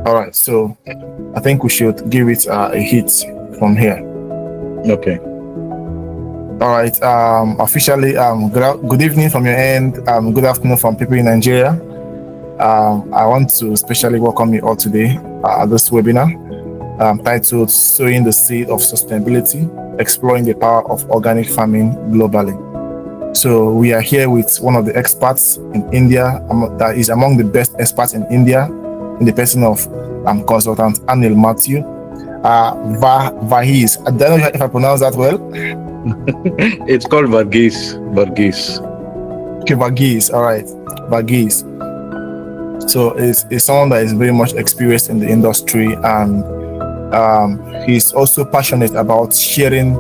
All right, so I think we should give it a hit from here. Okay. All right. Officially, good evening from your end. Good afternoon from people in Nigeria. I want to especially welcome you all today at this webinar titled "Sowing the Seed of Sustainability: Exploring the Power of Organic Farming Globally." So we are here with one of the experts in India that is among the best experts in India, in the person of consultant Anil Matthew Vaghese. I don't know if I pronounce that well. It's called Vaghese. Okay, Vaghese. All right, Vaghese. So it's someone that is very much experienced in the industry, and he's also passionate about sharing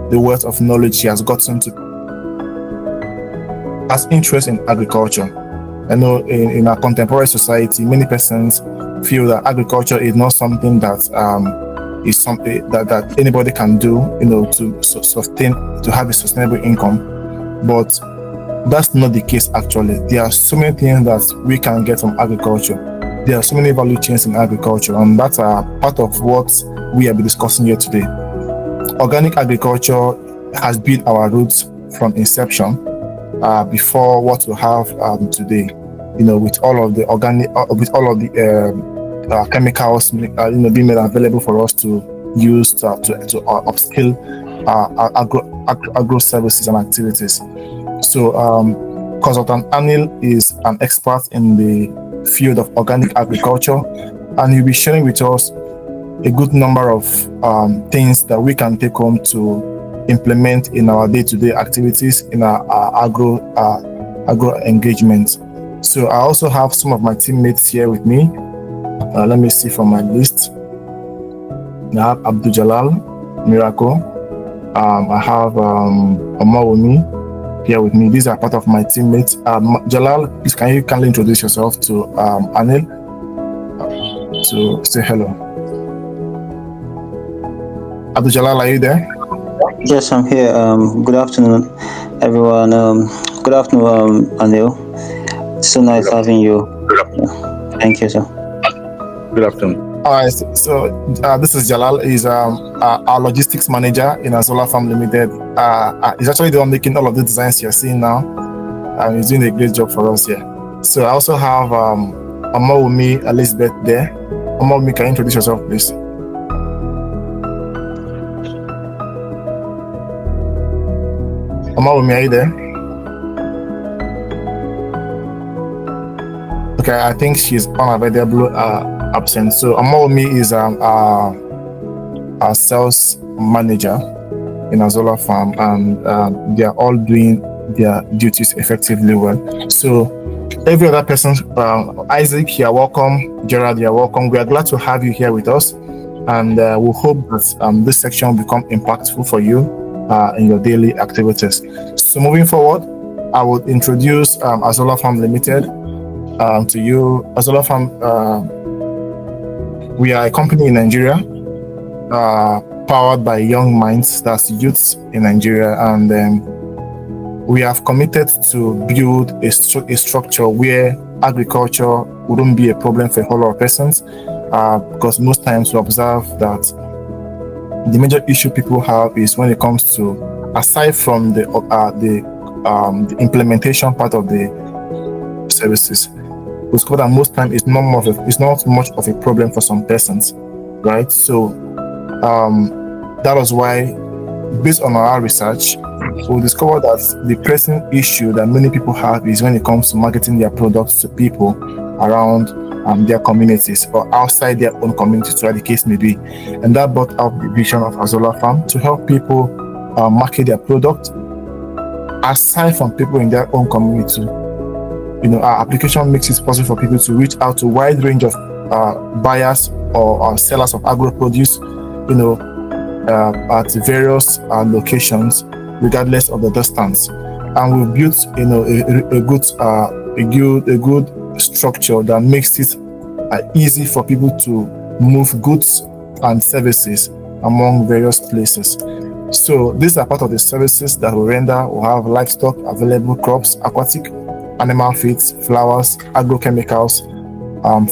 the wealth of knowledge he has gotten to as interest in agriculture. I know in our contemporary society, many persons feel that agriculture is not something that is something that anybody can do, to sustain, to have a sustainable income. But that's not the case actually. There are so many things that we can get from agriculture. There are so many value chains in agriculture, and that's a part of what we will be discussing here today. Organic agriculture has been our roots from inception, before what we have today. With all of the organic, chemicals, being made available for us to use to upskill agro services and activities. So, Consultant Anil is an expert in the field of organic agriculture, and he'll be sharing with us a good number of things that we can take home to implement in our day-to-day activities in our agro engagement. So I also have some of my teammates here with me. Let me see from my list. I have Abdul Jalal Miracle. I have Omawumi here with me. These are part of my teammates. Jalal, please can you kindly introduce yourself to Anil to say hello. Abdul Jalal, are you there? Yes, I'm here. Good afternoon, everyone. Good afternoon, Anil. So nice having you. Thank you, sir. Good afternoon. All right, so this is Jalal. He's our logistics manager in Azola Farm Limited. He's actually the one making all of the designs you're seeing now. He's doing a great job for us here. So I also have Omawumi Elizabeth there. Omawumi, can you introduce yourself, please? Omawumi, are you there? Okay, I think she's unavailable, absent. So Omawumi is our sales manager in Azola Farm, and they are all doing their duties effectively well. So every other person, Isaac, you are welcome. Gerard, you are welcome. We are glad to have you here with us, and we hope that this section will become impactful for you in your daily activities. So moving forward, I will introduce Azola Farm Limited to you. Azola Farm, we are a company in Nigeria, powered by young minds, that's youths in Nigeria, and we have committed to build a structure where agriculture wouldn't be a problem for a whole lot of persons, because most times we observe that the major issue people have is when it comes to, aside from the implementation part of the services, we discover that most times it's not much of a problem for some persons, right? So that was why, based on our research, we discovered that the pressing issue that many people have is when it comes to marketing their products to people around their communities or outside their own communities, whatever the case may be. And that brought out the vision of Azola Farm to help people market their product aside from people in their own community. Our application makes it possible for people to reach out to a wide range of buyers or sellers of agro produce, at various locations, regardless of the distance. And we've built, a good structure that makes it easy for people to move goods and services among various places. So these are part of the services that we render. We have livestock available, crops, aquatic, animal feeds, flowers, agrochemicals,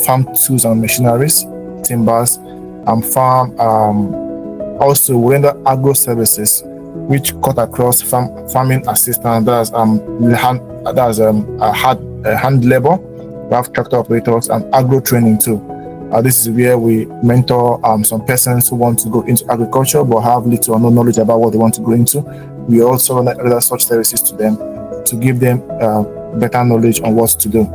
farm tools and machineries, timbers, farm. Also, we render agro services, which cut across farming assistance. Hand labor. We have tractor operators and agro training too. This is where we mentor some persons who want to go into agriculture but have little or no knowledge about what they want to go into. We also render such services to them to give them better knowledge on what to do.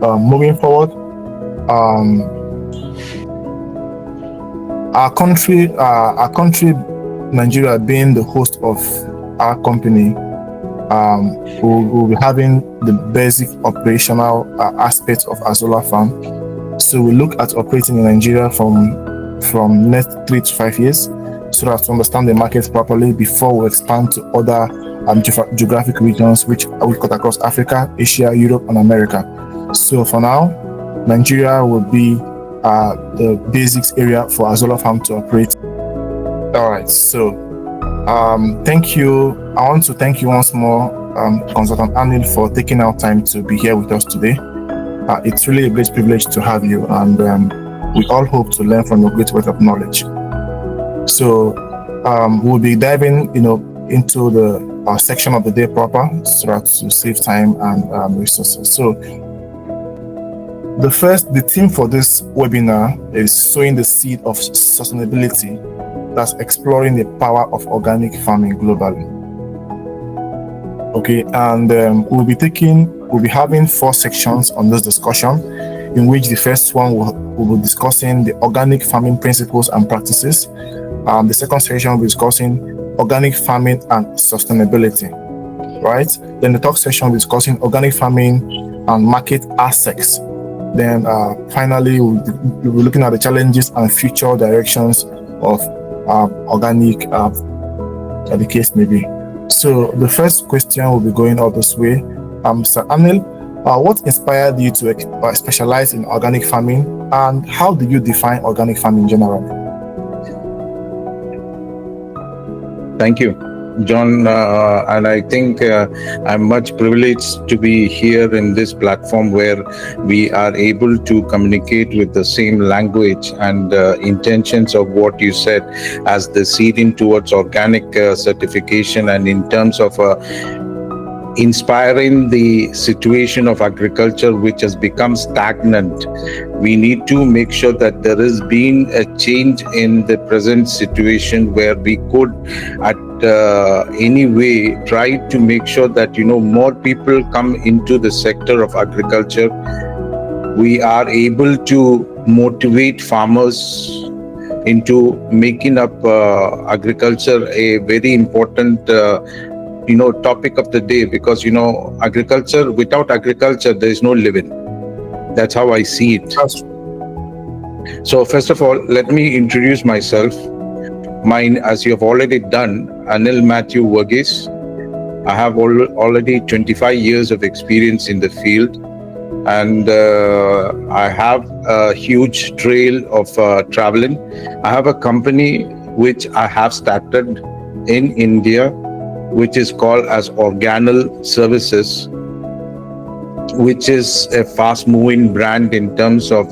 Moving forward, our country, Nigeria, being the host of our company, we'll be having the basic operational aspects of Azolla Farm. So we look at operating in Nigeria from next 3 to 5 years, so as to understand the market properly before we expand to other geographic regions which cut across Africa, Asia, Europe, and America. So for now, Nigeria will be the basics area for Azolla Farm to operate. All right, so thank you. I want to thank you once more, Consultant Anil, for taking our time to be here with us today. It's really a great privilege to have you, and we all hope to learn from your great wealth of knowledge. So we'll be diving, into the section of the day proper, so that to save time and resources. So the theme for this webinar is sowing the seed of sustainability. That's exploring the power of organic farming globally. Okay, and we'll be having 4 sections on this discussion, in which the first one we'll be discussing the organic farming principles and practices. The second section will be discussing organic farming and sustainability, right? Then the third section will be discussing organic farming and market aspects. Then finally, we'll be looking at the challenges and future directions of organic, the case may be. So the first question will be going all this way. Sir Anil, what inspired you to specialize in organic farming, and how do you define organic farming generally? Thank you, John. And I think I'm much privileged to be here in this platform where we are able to communicate with the same language and intentions of what you said as the seeding towards organic certification, and in terms of inspiring the situation of agriculture, which has become stagnant. We need to make sure that there has been a change in the present situation, where we could at any way try to make sure that more people come into the sector of agriculture. We are able to motivate farmers into making up agriculture a very important topic of the day, because agriculture, without agriculture there is no living. That's how I see it. So first of all, let me introduce myself. Mine, as you have already done, Anil Matthew Verghese. I have already 25 years of experience in the field, and I have a huge trail of traveling. I have a company which I have started in India, which is called as Organal Services, which is a fast-moving brand in terms of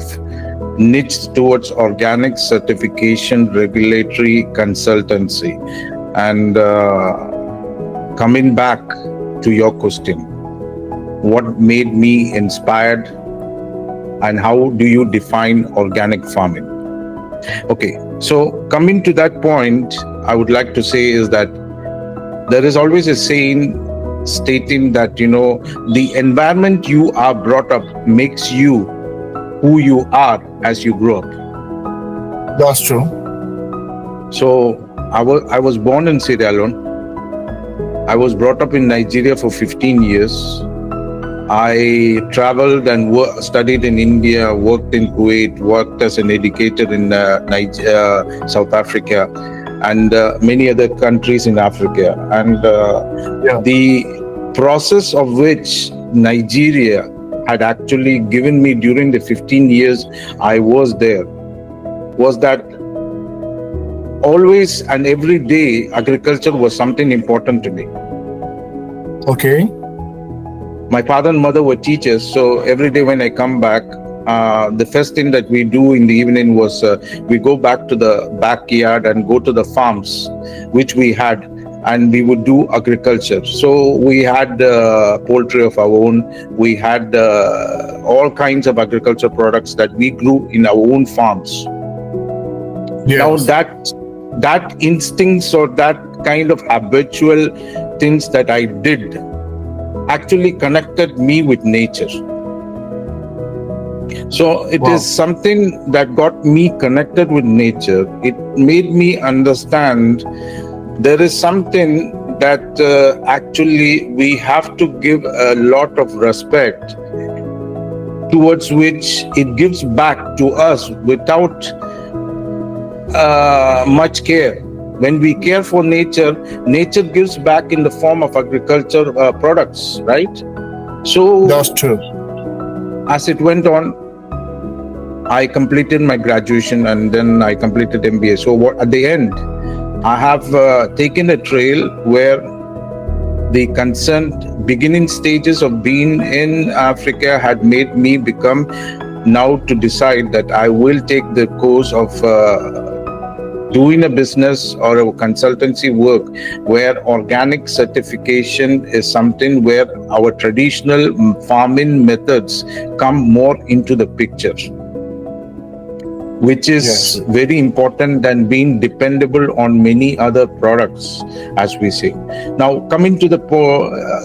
niche towards organic certification, regulatory consultancy. And coming back to your question, what made me inspired and how do you define organic farming? Okay, so coming to that point, I would like to say is that there is always a saying stating that, the environment you are brought up makes you who you are as you grow up. That's true. So I was born in Sierra Leone. I was brought up in Nigeria for 15 years. I traveled and studied in India, worked in Kuwait, worked as an educator in South Africa, and many other countries in Africa. And the process of which Nigeria had actually given me during the 15 years I was there was that always and every day agriculture was something important to me. Okay. My father and mother were teachers, so every day when I come back, The first thing that we do in the evening was we go back to the backyard and go to the farms, which we had, and we would do agriculture. So we had poultry of our own. We had all kinds of agriculture products that we grew in our own farms. Now Yes. that instincts or that kind of habitual things that I did actually connected me with nature. So it Wow. is something that got me connected with nature. It made me understand there is something that actually we have to give a lot of respect, towards which it gives back to us without much care. When we care for nature, nature gives back in the form of agriculture products, right? So That's true. as it went on, I completed my graduation and then I completed MBA. So at the end, I have taken a trail where the concerned beginning stages of being in Africa had made me become now to decide that I will take the course of doing a business or a consultancy work where organic certification is something where our traditional farming methods come more into the picture, which is Yes. very important than being dependable on many other products, as we say. Now, coming to the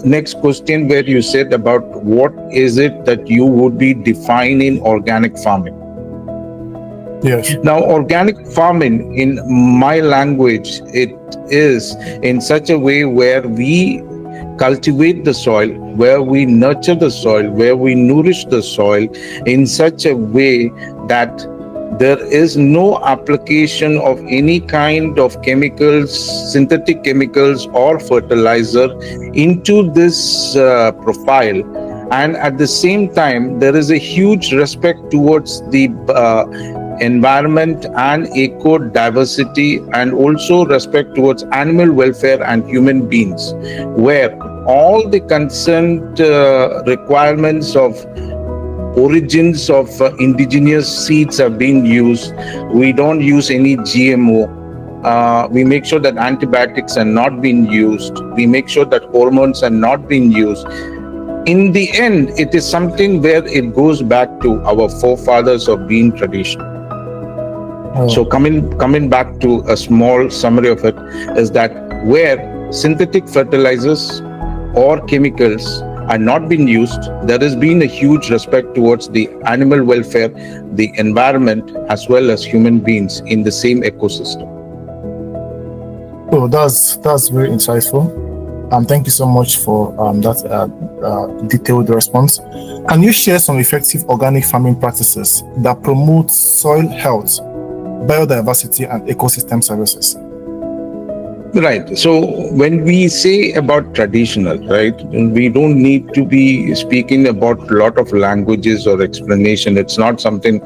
next question, where you said about what is it that you would be defining organic farming. Yes. Now, organic farming, in my language, it is in such a way where we cultivate the soil, where we nurture the soil, where we nourish the soil in such a way that there is no application of any kind of chemicals, synthetic chemicals or fertilizer into this profile. And at the same time, there is a huge respect towards the environment and eco diversity, and also respect towards animal welfare and human beings, where all the concerned requirements of origins of indigenous seeds are being used. We don't use any GMO. We make sure that antibiotics are not being used. We make sure that hormones are not being used. In the end, it is something where it goes back to our forefathers of being traditional. So coming back to a small summary of it is that where synthetic fertilizers or chemicals are not being used, there has been a huge respect towards the animal welfare, the environment, as well as human beings in the same ecosystem. Oh, that's very insightful. Thank you so much for that detailed response. Can you share some effective organic farming practices that promote soil health, biodiversity, and ecosystem services? Right. So when we say about traditional, right, we don't need to be speaking about a lot of languages or explanation. It's not something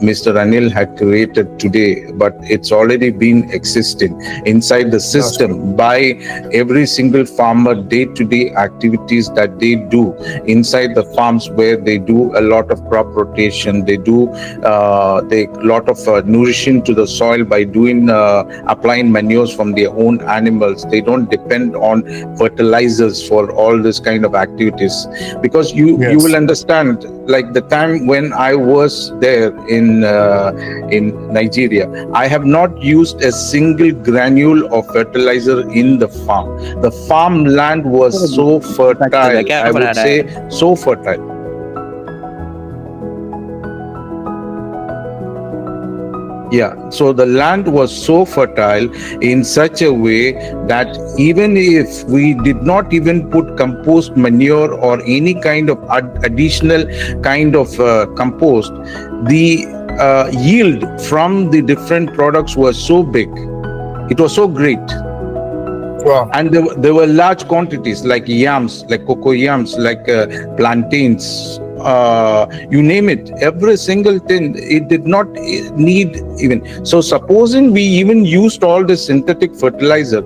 Mr. Anil had created today, but it's already been existing inside the system by every single farmer, day-to-day activities that they do inside the farms, where they do a lot of crop rotation. They do a lot of nourishing to the soil by doing applying manures from their own animals. They don't depend on fertilizers for all this kind of activities, because you will understand, like the time when I was there in Nigeria, I have not used a single granule of fertilizer in the farm. The farmland was so fertile, I would say so fertile. Yeah, so the land was so fertile in such a way that even if we did not even put compost manure or any kind of additional kind of compost, the yield from the different products was so big. It was so great. Wow. And there were large quantities, like yams, like cocoa yams, like plantains, you name it, every single thing. It did not need even. So supposing we even used all the synthetic fertilizer,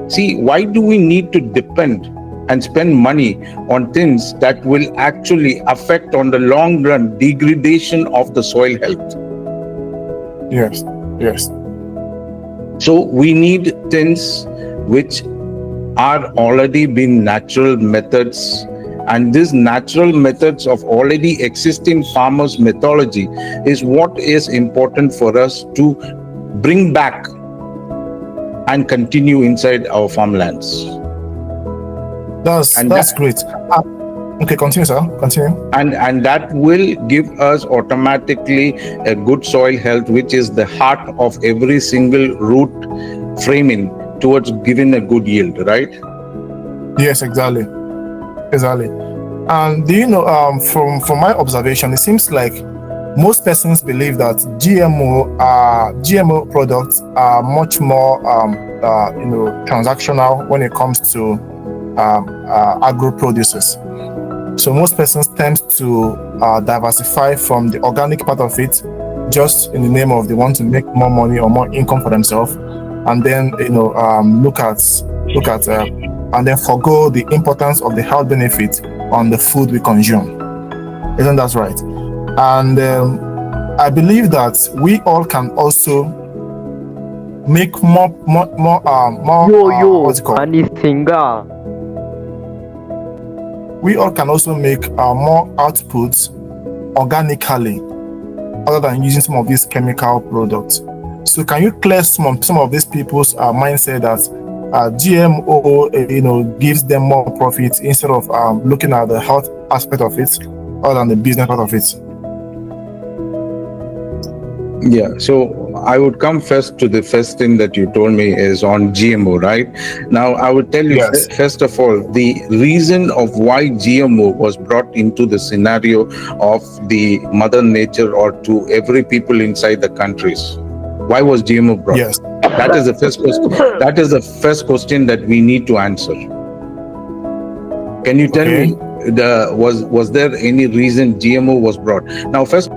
see, why do we need to depend and spend money on things that will actually affect on the long run degradation of the soil health. Yes. Yes. So we need things which are already been natural methods, and these natural methods of already existing farmers methodology is what is important for us to bring back and continue inside our farmlands. That's great. Okay, continue, sir. Continue. And that will give us automatically a good soil health, which is the heart of every single root framing towards giving a good yield, right? Yes, exactly. And do you know, from my observation, it seems like most persons believe that GMO products are much more transactional when it comes to agro producers. So most persons tend to diversify from the organic part of it, just in the name of they want to make more money or more income for themselves, and then look at and then forgo the importance of the health benefit on the food we consume. Isn't that right? And I believe that we all can also make more what's it called? We all can also make more outputs organically, other than using some of these chemical products. So can you clear some of these people's mindset that GMO gives them more profit instead of looking at the health aspect of it other than the business part of it? Yeah, so I would come first to the first thing that you told me is on GMO, right? Now, I would tell you, Yes. first of all, the reason of why GMO was brought into the scenario of the mother nature or to every people inside the countries. Why was GMO brought? Yes. That is the first question. That is the first question that we need to answer. Can you tell me, was there any reason GMO was brought? Now, first